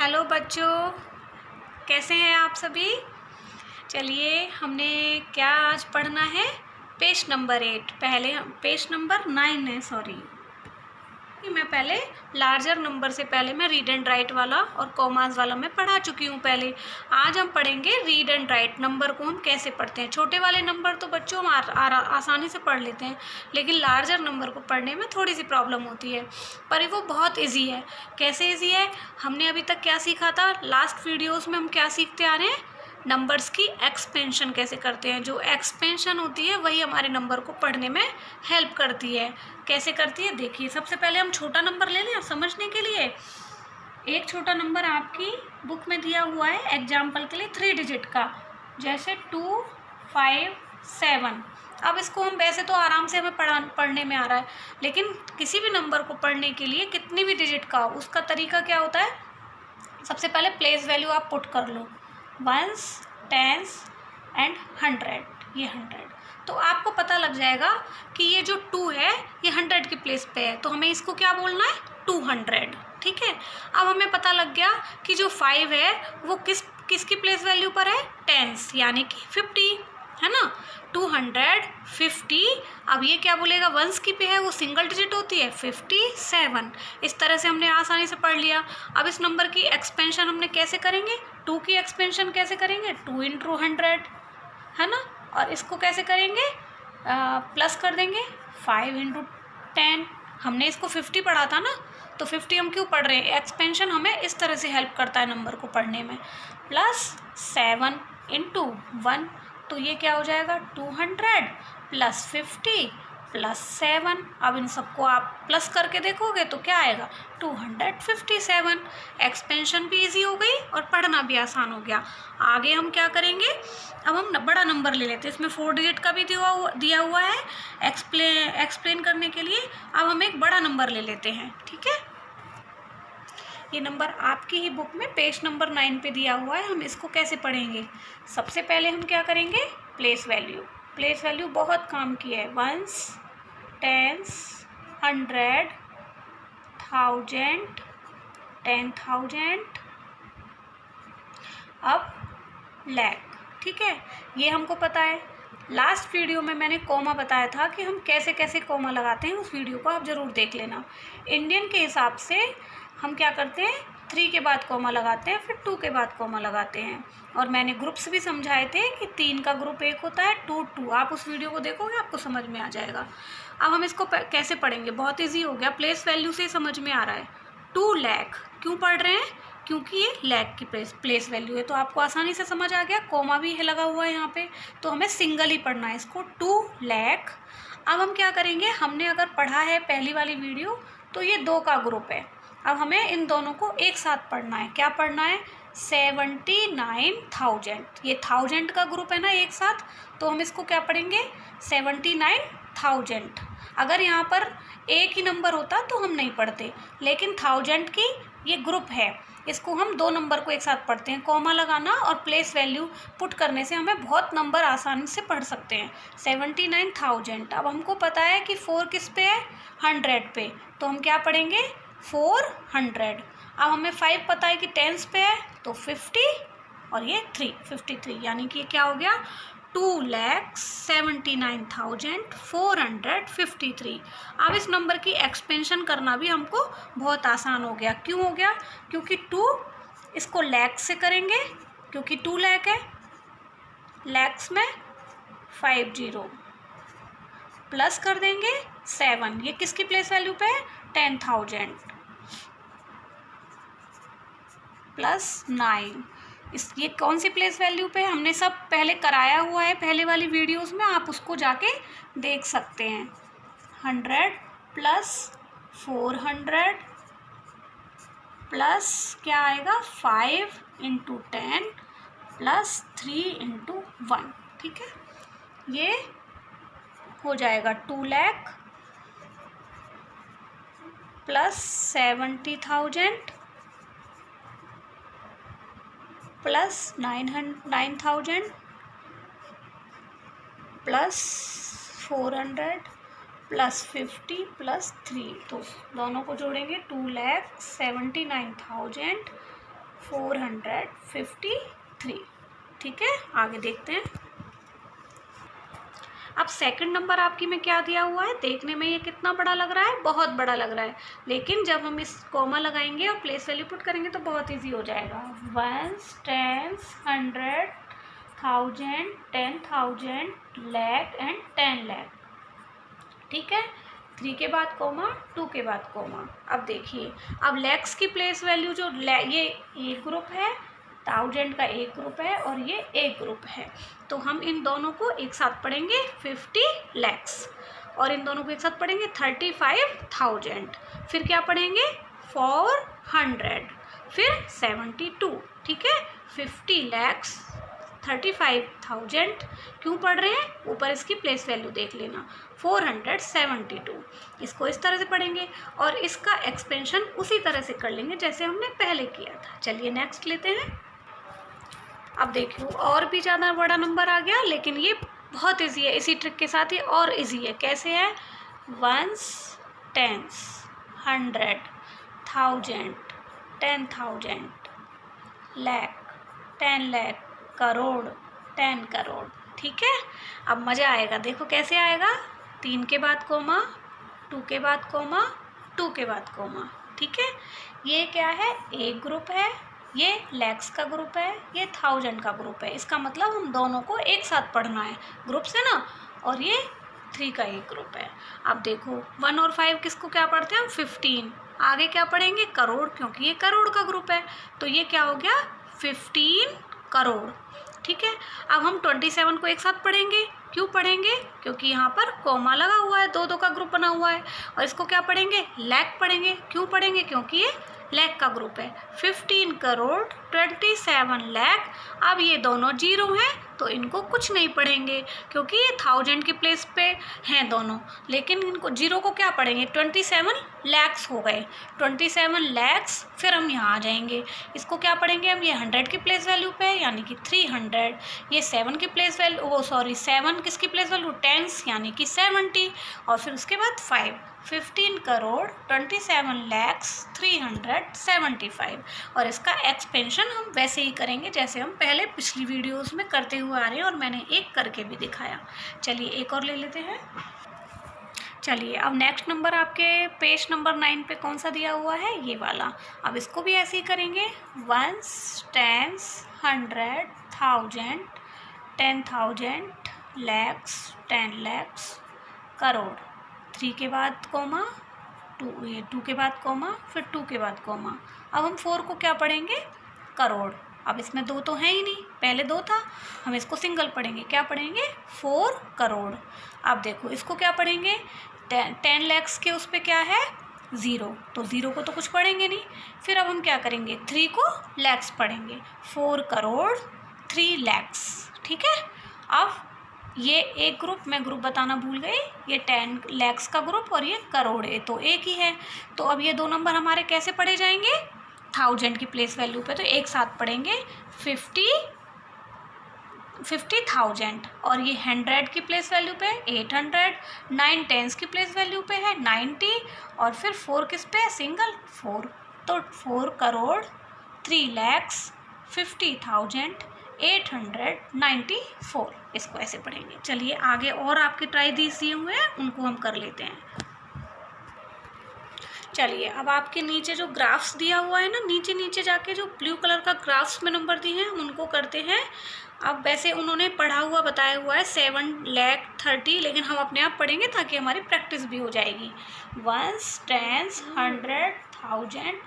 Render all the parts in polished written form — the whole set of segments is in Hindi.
हेलो बच्चों, कैसे हैं आप सभी। चलिए, हमने क्या आज पढ़ना है। Page number 8। पहले हम पेज नंबर 9 है, सॉरी। मैं पहले लार्जर नंबर से पहले मैं रीड एंड राइट वाला और कॉमास वाला मैं पढ़ा चुकी हूँ पहले। आज हम पढ़ेंगे रीड एंड राइट नंबर को हम कैसे पढ़ते हैं। छोटे वाले नंबर तो बच्चों हम आसानी से पढ़ लेते हैं, लेकिन लार्जर नंबर को पढ़ने में थोड़ी सी प्रॉब्लम होती है, पर वो बहुत ईजी है। कैसे ईजी है, हमने अभी तक क्या सीखा था। लास्ट वीडियोज़ में हम क्या सीखते आ रहे हैं, नंबर्स की एक्सपेंशन कैसे करते हैं। जो एक्सपेंशन होती है वही हमारे नंबर को पढ़ने में हेल्प करती है। कैसे करती है देखिए, सबसे पहले हम छोटा नंबर ले लें समझने के लिए। एक छोटा नंबर आपकी बुक में दिया हुआ है एग्जाम्पल के लिए 3 डिजिट का, जैसे 2, 5, 7। अब इसको हम वैसे तो आराम से हमें पढ़ने में आ रहा है, लेकिन किसी भी नंबर को पढ़ने के लिए कितनी भी डिजिट का उसका तरीका क्या होता है। सबसे पहले प्लेस वैल्यू आप पुट कर लो, वंस, टेंस एंड 100। ये 100, तो आपको पता लग जाएगा कि ये जो 2 है ये 100 की प्लेस पे है, तो हमें इसको क्या बोलना है, 200। ठीक है। अब हमें पता लग गया कि जो 5 है वो किसकी प्लेस वैल्यू पर है, टेंस, यानी कि 50, है ना। 250। अब ये क्या बोलेगा, वंस की पे है, वो सिंगल डिजिट होती है, 57। इस तरह से हमने आसानी से पढ़ लिया। अब इस नंबर की एक्सपेंशन हमने कैसे करेंगे, 2 की एक्सपेंशन कैसे करेंगे, 2 × 100, है ना। और इसको कैसे करेंगे, प्लस कर देंगे, 5 × 10। हमने इसको 50 पढ़ा था ना, तो 50 हम क्यों पढ़ रहे हैं, एक्सपेंशन हमें इस तरह से हेल्प करता है नंबर को पढ़ने में। प्लस 7 × 1, तो ये क्या हो जाएगा, 200 प्लस 50 प्लस 7। अब इन सबको आप प्लस करके देखोगे तो क्या आएगा, 257। एक्सपेंशन भी इजी हो गई और पढ़ना भी आसान हो गया। आगे हम क्या करेंगे, अब हम बड़ा नंबर ले लेते हैं। इसमें 4 डिजिट का भी दिया हुआ है एक्सप्लेन करने के लिए। अब हम एक बड़ा नंबर ले लेते हैं, ठीक है। ये नंबर आपकी ही बुक में पेज नंबर 9 पे दिया हुआ है। हम इसको कैसे पढ़ेंगे, सबसे पहले हम क्या करेंगे, प्लेस वैल्यू। प्लेस वैल्यू बहुत काम की है, वंस, टेंस, 100, 1000, 10,000, अब लैख। ठीक है, ये हमको पता है। लास्ट वीडियो में मैंने कॉमा बताया था कि हम कैसे कैसे कॉमा लगाते हैं, उस वीडियो को आप ज़रूर देख लेना। इंडियन के हिसाब से हम क्या करते हैं, 3 के बाद कॉमा लगाते हैं, फिर 2 के बाद कॉमा लगाते हैं। और मैंने ग्रुप्स भी समझाए थे कि 3 का ग्रुप एक होता है, 2 2। आप उस वीडियो को देखोगे आपको समझ में आ जाएगा। अब हम इसको कैसे पढ़ेंगे, बहुत ईजी हो गया, प्लेस वैल्यू से समझ में आ रहा है। 2 लाख क्यों पढ़ रहे हैं, क्योंकि ये लैख की प्लेस वैल्यू है, तो आपको आसानी से समझ आ गया। कॉमा भी है लगा हुआ है यहाँ पे, तो हमें सिंगल ही पढ़ना है इसको, 2 लाख। अब हम क्या करेंगे, हमने अगर पढ़ा है पहली वाली वीडियो तो ये 2 का ग्रुप है। अब हमें इन दोनों को एक साथ पढ़ना है। क्या पढ़ना है, 79,000। ये 1000 का ग्रुप है ना एक साथ, तो हम इसको क्या पढ़ेंगे, 79,000। अगर यहाँ पर एक ही नंबर होता तो हम नहीं पढ़ते, लेकिन 1000 की ये ग्रुप है, इसको हम 2 नंबर को एक साथ पढ़ते हैं। कॉमा लगाना और प्लेस वैल्यू पुट करने से हमें बहुत नंबर आसानी से पढ़ सकते हैं। 79,000। अब हमको पता है कि 4 किस पे है, 100 पे, तो हम क्या पढ़ेंगे, 400। अब हमें 5 पता है कि टेंस पे है, तो 50 और ये 3, 53, यानी कि क्या हो गया, 2,79,453। अब इस नंबर की एक्सपेंशन करना भी हमको बहुत आसान हो गया। क्यों हो गया, क्योंकि 2 इसको लैख से करेंगे, क्योंकि 2 लाख है, लैक्स में 50 प्लस कर देंगे 7। ये किसकी प्लेस वैल्यू पे है, 10,000 प्लस 9। ये कौन सी प्लेस वैल्यू पे है, हमने सब पहले कराया हुआ है पहले वाली वीडियोस में, आप उसको जाके देख सकते हैं। 100 प्लस 400 प्लस क्या आएगा, 5 × 10 प्लस 3 × 1। ठीक है, ये हो जाएगा 2 lakh plus 70,000 plus 9,000 plus 400 plus 50 plus 3, तो दोनों को जोड़ेंगे 2,79,000 453। ठीक है, आगे देखते हैं। अब सेकंड नंबर आपकी में क्या दिया हुआ है, देखने में ये कितना बड़ा लग रहा है, बहुत बड़ा लग रहा है, लेकिन जब हम इस कॉमा लगाएंगे और प्लेस वैल्यू पुट करेंगे तो बहुत इजी हो जाएगा। 1s, 10s, 100, 1000, 10,000, lakh and 10 lakh। ठीक है, 3 के बाद कॉमा, 2 के बाद कॉमा। अब देखिए, अब लैक्स की प्लेस वैल्यू जो ये एक ग्रुप है, 1000 का एक ग्रुप है और ये एक ग्रुप है, तो हम इन दोनों को एक साथ पढ़ेंगे 50 lakhs, और इन दोनों को एक साथ पढ़ेंगे 35,000, फिर क्या पढ़ेंगे 400, फिर 72। ठीक है, 50 lakhs, 35,000 क्यों पढ़ रहे हैं, ऊपर इसकी प्लेस वैल्यू देख लेना, 472। इसको इस तरह से पढ़ेंगे और इसका एक्सपेंशन उसी तरह से कर लेंगे जैसे हमने पहले किया था। चलिए नेक्स्ट लेते हैं। अब देखिए और भी ज़्यादा बड़ा नंबर आ गया, लेकिन ये बहुत इजी है, इसी ट्रिक के साथ ही और इजी है। कैसे है, 1s, 10s, 100, 1000, 10,000, lakh, 10 lakh, crore, 10 crore. ठीक है, अब मज़ा आएगा, देखो कैसे आएगा, 3 के बाद कोमा, 2 के बाद कोमा, 2 के बाद कोमा। ठीक है, ये क्या है, एक ग्रुप है, ये लैक्स का ग्रुप है, ये 1000 का ग्रुप है, इसका मतलब हम दोनों को एक साथ पढ़ना है ग्रुप से ना, और ये 3 का एक ग्रुप है। अब देखो 1 और 5 किसको क्या पढ़ते हैं हम, 15, आगे क्या पढ़ेंगे, करोड़, क्योंकि ये करोड़ का ग्रुप है, तो ये क्या हो गया 15 करोड़। ठीक है, अब हम 27 को एक साथ पढ़ेंगे, क्यों पढ़ेंगे, क्योंकि यहाँ पर कॉमा लगा हुआ है, 2 का ग्रुप बना हुआ है, और इसको क्या पढ़ेंगे, लैख पढ़ेंगे, क्यों पढ़ेंगे, क्योंकि ये लैख का ग्रुप है। 15 करोड़, 27 लाख। अब ये दोनों जीरो हैं तो इनको कुछ नहीं पढ़ेंगे क्योंकि ये 1000 की प्लेस पे हैं दोनों, लेकिन इनको जीरो को क्या पढ़ेंगे, 27 लैक्स हो गए, 27 लैक्स। फिर हम यहाँ आ जाएंगे, इसको क्या पढ़ेंगे हम, ये 100 की प्लेस वैल्यू पे यानी कि 300, ये 7 की प्लेस वैल्यू, वो सॉरी 7 किसकी प्लेस वैल्यू, 10 यानी कि 70, और फिर उसके बाद 5, 15 करोड़ 27 लैक्स 375। और इसका एक्सपेंशन हम वैसे ही करेंगे जैसे हम पहले पिछली वीडियोस में करते हुए आ रहे हैं, और मैंने एक करके भी दिखाया। चलिए एक और ले लेते हैं। चलिए अब नेक्स्ट नंबर आपके पेज नंबर 9 पे कौन सा दिया हुआ है, ये वाला। अब इसको भी ऐसे ही करेंगे, 1s, 10s, 100, 1000, 10,000, लैक्स, 10 लैक्स, करोड़, 3 के बाद कोमा, 2, ये 2 के बाद कोमा, फिर 2 के बाद कोमा। अब हम 4 को क्या पढ़ेंगे, करोड़। अब इसमें 2 तो है ही नहीं, पहले 2 था, हम इसको सिंगल पढ़ेंगे, क्या पढ़ेंगे 4 करोड़। अब देखो इसको क्या पढ़ेंगे, 10 लैक्स के उस पर क्या है 0, तो 0 को तो कुछ पढ़ेंगे नहीं। फिर अब हम क्या करेंगे, 3 को लैक्स पढ़ेंगे, 4 करोड़ 3 लैक्स। ठीक है, अब ये एक ग्रुप, मैं ग्रुप बताना भूल गई, ये 10 लैक्स का ग्रुप और ये करोड़ है, तो एक ही है। तो अब ये 2 नंबर हमारे कैसे पढ़े जाएंगे, 1000 की प्लेस वैल्यू पे, तो एक साथ पढ़ेंगे 50,000, और ये 100 की प्लेस वैल्यू पे 800, 9 10s की प्लेस वैल्यू पे है 90, और फिर 4 किस पे है, सिंगल 4, तो 4 करोड़ 3 लैक्स 50,894, इसको ऐसे पढ़ेंगे। चलिए आगे और आपके ट्राई दिए हुए हैं उनको हम कर लेते हैं। चलिए अब आपके नीचे जो ग्राफ्स दिया हुआ है ना, नीचे नीचे जाके जो ब्लू कलर का ग्राफ्स में नंबर दिए हैं हम उनको करते हैं। अब वैसे उन्होंने पढ़ा हुआ बताया हुआ है 7,30,000, लेकिन हम अपने आप पढ़ेंगे ताकि हमारी प्रैक्टिस भी हो जाएगी। 1s, 10s, 100, 1000,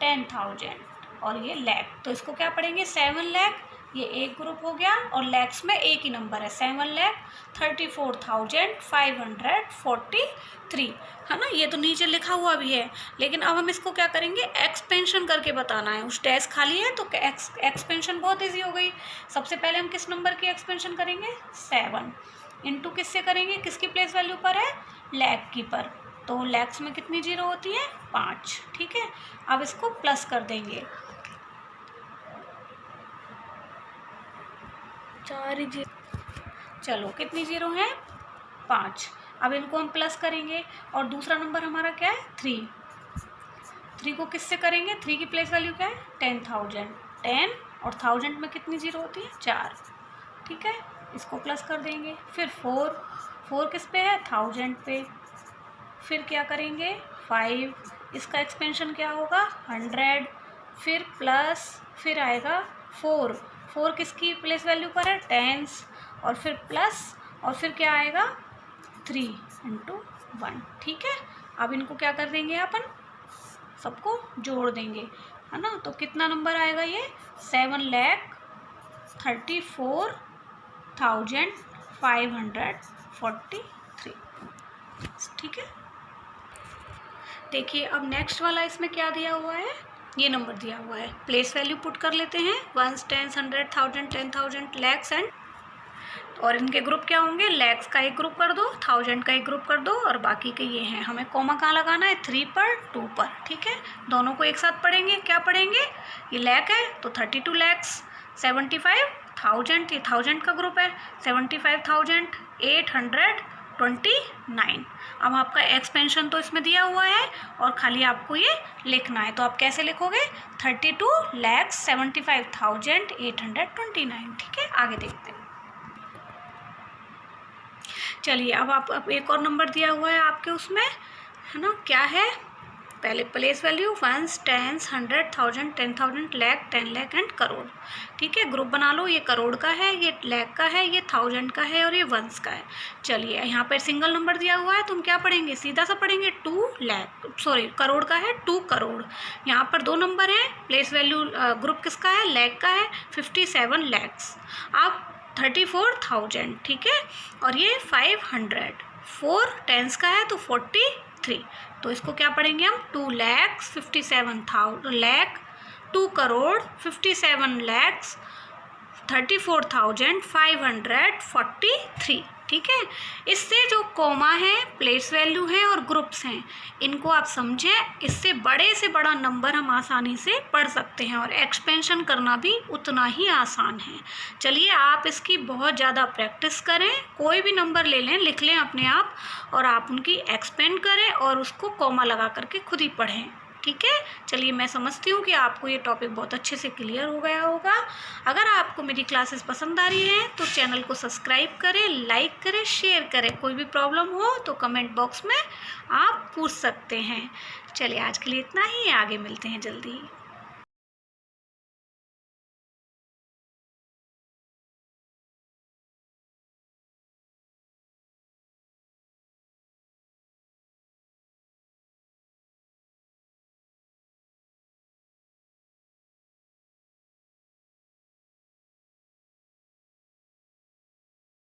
10,000 और ये लैख, तो इसको क्या पढ़ेंगे 7 लाख, ये एक ग्रुप हो गया, और लैक्स में एक ही नंबर है 7,34,543, है ना। ये तो नीचे लिखा हुआ भी है, लेकिन अब हम इसको क्या करेंगे, एक्सपेंशन करके बताना है। उस डैश खाली है तो एक्सपेंशन बहुत ईजी हो गई। सबसे पहले हम किस नंबर की एक्सपेंशन करेंगे, 7 इंटू किससे करेंगे, किसकी प्लेस वैल्यू पर है, लैख की पर, तो लैक्स में कितनी जीरो होती है, 5। ठीक है, अब इसको प्लस कर देंगे, 4 जीरो, चलो कितनी जीरो है, 5। अब इनको हम प्लस करेंगे, और दूसरा नंबर हमारा क्या है, 3। 3 को किससे करेंगे? 3 की प्लेस वैल्यू क्या है? 10,000। 10 और 1000 में कितनी ज़ीरो होती है? 4। ठीक है, इसको प्लस कर देंगे। फिर 4 किस पे है? 1000 पे। फिर क्या करेंगे? 5, इसका एक्सपेंशन क्या होगा? 100। फिर प्लस, फिर आएगा 4 किसकी प्लेस वैल्यू पर है? टेंस। और फिर प्लस, और फिर क्या आएगा? 3 × 1। ठीक है, अब इनको क्या कर देंगे? अपन सबको जोड़ देंगे, है ना। तो कितना नंबर आएगा ये? 7,34,543। ठीक है, देखिए अब नेक्स्ट वाला इसमें क्या दिया हुआ है? ये नंबर दिया हुआ है। प्लेस वैल्यू पुट कर लेते हैं, 1, 10, 100, 1000, 10,000, लैक्स एंड, और इनके ग्रुप क्या होंगे? लैक्स का एक ग्रुप कर दो, 1000 का एक ग्रुप कर दो, और बाकी के ये हैं। हमें कॉमा कहाँ लगाना है? 3 पर 2 पर। ठीक है, दोनों को एक साथ पढ़ेंगे। क्या पढ़ेंगे? ये लैक है तो 32 लैक्स, 75,000 ये 1000 का ग्रुप है, 75,829। अब आपका एक्सपेंशन तो इसमें दिया हुआ है और खाली आपको ये लिखना है। तो आप कैसे लिखोगे? 32,75,829। ठीक है, आगे देखते हैं। चलिए अब एक और नंबर दिया हुआ है आपके उसमें, है ना। क्या है? पहले place value 1, 10, 100, 1000, 10,000, lakh, 10 lakh and crore. ठीक है, ग्रुप बना लो। ये करोड़ का है, ये लैख का है, ये 1000 का है और ये 1 का है। चलिए यहाँ पर सिंगल नंबर दिया हुआ है तो हम क्या पढ़ेंगे? सीधा सा पढ़ेंगे 2 लाख, सॉरी करोड़ का है 2 करोड़। यहाँ पर 2 नंबर हैं, प्लेस वैल्यू ग्रुप किसका है? लैख का है, 57 लैक्स। आप 34,000। ठीक है, और ये 500, 4 टेंस का है तो 43। तो इसको क्या पढ़ेंगे हम? 2 लाख 57,000 लैख, 2 करोड़ 57 लैक्स, 34,543। ठीक है, इससे जो कॉमा है, प्लेस वैल्यू है और ग्रुप्स हैं, इनको आप समझें। इससे बड़े से बड़ा नंबर हम आसानी से पढ़ सकते हैं और एक्सपेंशन करना भी उतना ही आसान है। चलिए आप इसकी बहुत ज़्यादा प्रैक्टिस करें, कोई भी नंबर ले लें, लिख लें अपने आप, और आप उनकी एक्सपेंड करें और उसको कॉमा लगा करके खुद ही पढ़ें। ठीक है, चलिए मैं समझती हूँ कि आपको ये टॉपिक बहुत अच्छे से क्लियर हो गया होगा। अगर आपको मेरी क्लासेस पसंद आ रही हैं तो चैनल को सब्सक्राइब करें, लाइक करें, शेयर करें। कोई भी प्रॉब्लम हो तो कमेंट बॉक्स में आप पूछ सकते हैं। चलिए आज के लिए इतना ही, आगे मिलते हैं जल्दी।